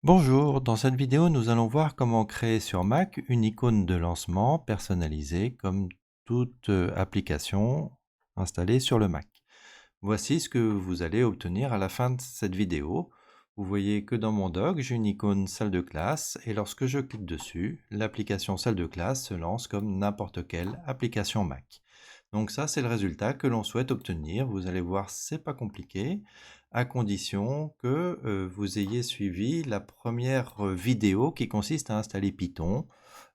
Bonjour, dans cette vidéo, nous allons voir comment créer sur Mac une icône de lancement personnalisée comme toute application installée sur le Mac. Voici ce que vous allez obtenir à la fin de cette vidéo. Vous voyez que dans mon dock, j'ai une icône salle de classe et lorsque je clique dessus, l'application salle de classe se lance comme n'importe quelle application Mac. Donc ça, c'est le résultat que l'on souhaite obtenir. Vous allez voir, c'est pas compliqué, à condition que vous ayez suivi la première vidéo qui consiste à installer Python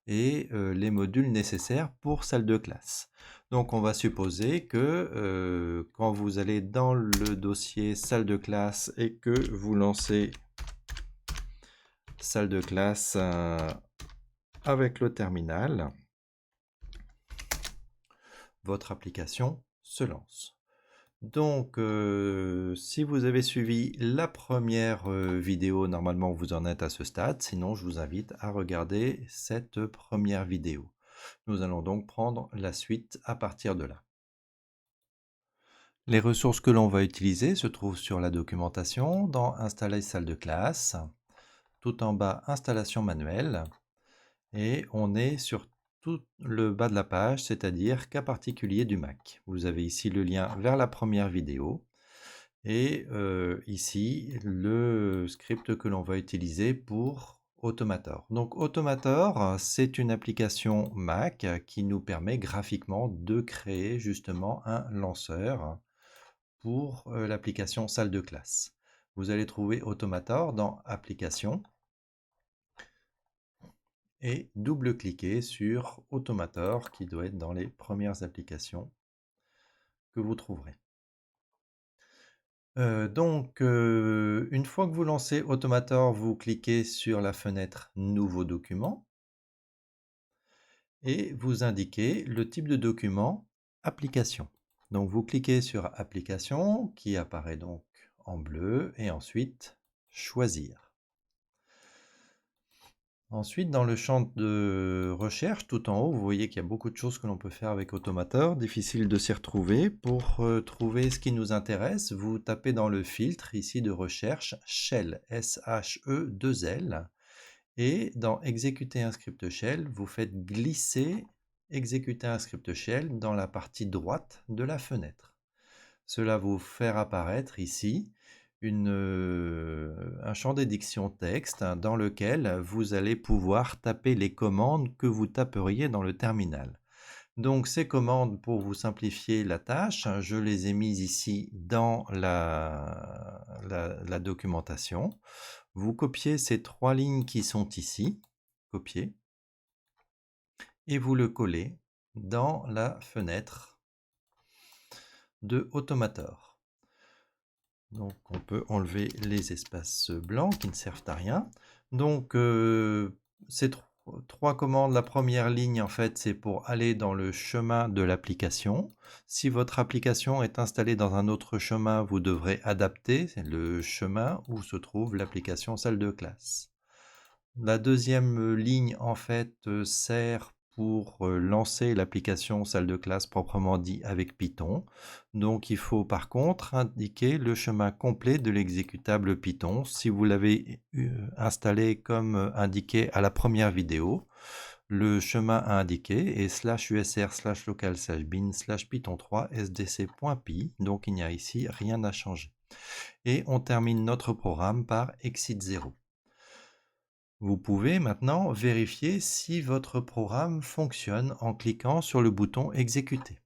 et les modules nécessaires pour salle de classe. Donc on va supposer que quand vous allez dans le dossier salle de classe et que vous lancez salle de classe avec le terminal, votre application se lance. Donc, si vous avez suivi la première vidéo, normalement vous en êtes à ce stade. Sinon, je vous invite à regarder cette première vidéo. Nous allons donc prendre la suite à partir de là. Les ressources que l'on va utiliser se trouvent sur la documentation, dans Installer salle de classe, tout en bas Installation manuelle, et on est sur tout le bas de la page, c'est-à-dire cas particulier du Mac. Vous avez ici le lien vers la première vidéo. Et ici, le script que l'on va utiliser pour Automator. Donc Automator, c'est une application Mac qui nous permet graphiquement de créer justement un lanceur pour l'application salle de classe. Vous allez trouver Automator dans Applications et double-cliquer sur Automator qui doit être dans les premières applications que vous trouverez. Une fois que vous lancez Automator, vous cliquez sur la fenêtre Nouveau document et vous indiquez le type de document Application. Donc vous cliquez sur Application qui apparaît donc en bleu et ensuite Choisir. Ensuite, dans le champ de recherche, tout en haut, vous voyez qu'il y a beaucoup de choses que l'on peut faire avec Automator. Difficile de s'y retrouver. Pour trouver ce qui nous intéresse, vous tapez dans le filtre ici de recherche Shell, S-H-E-2-L. Et dans Exécuter un script Shell, vous faites glisser Exécuter un script Shell dans la partie droite de la fenêtre. Cela va vous faire apparaître ici un champ d'édition texte dans lequel vous allez pouvoir taper les commandes que vous taperiez dans le terminal. Donc ces commandes, pour vous simplifier la tâche, je les ai mises ici dans la documentation. Vous copiez ces 3 lignes qui sont ici, copier, et vous le collez dans la fenêtre de Automator. Donc on peut enlever les espaces blancs qui ne servent à rien. Donc ces 3 commandes, la première ligne en fait c'est pour aller dans le chemin de l'application. Si votre application est installée dans un autre chemin, vous devrez adapter le chemin où se trouve l'application salle de classe. La deuxième ligne en fait sert pour lancer l'application salle de classe proprement dit avec Python. Donc il faut par contre indiquer le chemin complet de l'exécutable Python. Si vous l'avez installé comme indiqué à la première vidéo, le chemin à indiquer est /usr/local/bin/python3 sdc.py. Donc il n'y a ici rien à changer. Et on termine notre programme par exit 0. Vous pouvez maintenant vérifier si votre programme fonctionne en cliquant sur le bouton Exécuter.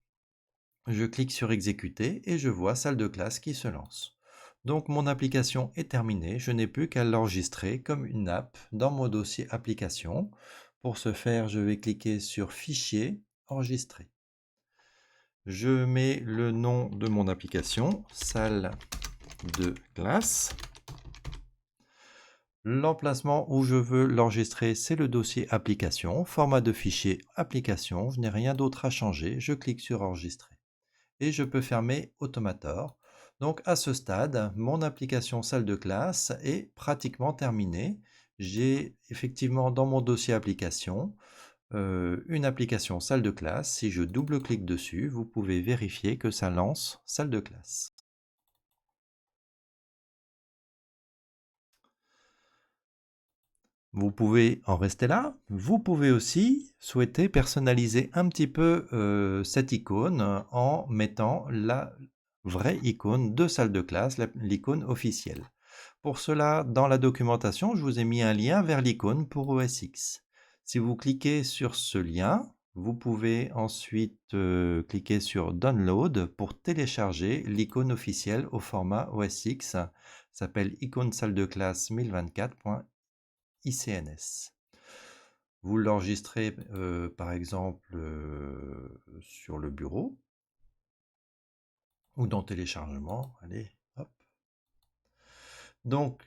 Je clique sur Exécuter et je vois salle de classe qui se lance. Donc mon application est terminée, je n'ai plus qu'à l'enregistrer comme une app dans mon dossier Application. Pour ce faire, je vais cliquer sur Fichier, Enregistrer. Je mets le nom de mon application, salle de classe. L'emplacement où je veux l'enregistrer, c'est le dossier application, format de fichier application, je n'ai rien d'autre à changer, je clique sur enregistrer. Et je peux fermer Automator. Donc à ce stade, mon application salle de classe est pratiquement terminée. J'ai effectivement dans mon dossier application une application salle de classe. Si je double-clique dessus, vous pouvez vérifier que ça lance salle de classe. Vous pouvez en rester là. Vous pouvez aussi souhaiter personnaliser un petit peu cette icône en mettant la vraie icône de salle de classe, l'icône officielle. Pour cela, dans la documentation, je vous ai mis un lien vers l'icône pour OS X. Si vous cliquez sur ce lien, vous pouvez ensuite cliquer sur Download pour télécharger l'icône officielle au format OS X. Ça s'appelle icône salle de classe 1024.icns. Vous l'enregistrez par exemple sur le bureau ou dans téléchargement. Allez, hop. Donc,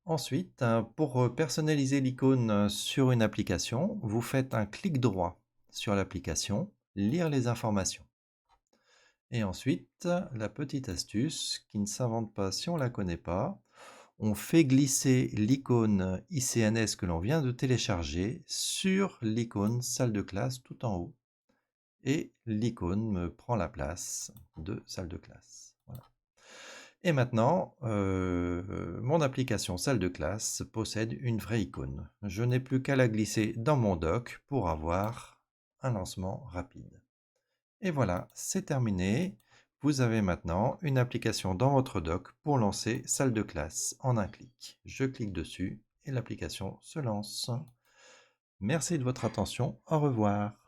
ensuite, pour personnaliser l'icône sur une application, vous faites un clic droit sur l'application, lire les informations. Et ensuite, la petite astuce qui ne s'invente pas si on ne la connaît pas, on fait glisser l'icône ICNS que l'on vient de télécharger sur l'icône salle de classe tout en haut. Et l'icône me prend la place de salle de classe. Voilà. Et maintenant, mon application salle de classe possède une vraie icône. Je n'ai plus qu'à la glisser dans mon dock pour avoir un lancement rapide. Et voilà, c'est terminé. Vous avez maintenant une application dans votre dock pour lancer salle de classe en un clic. Je clique dessus et l'application se lance. Merci de votre attention. Au revoir.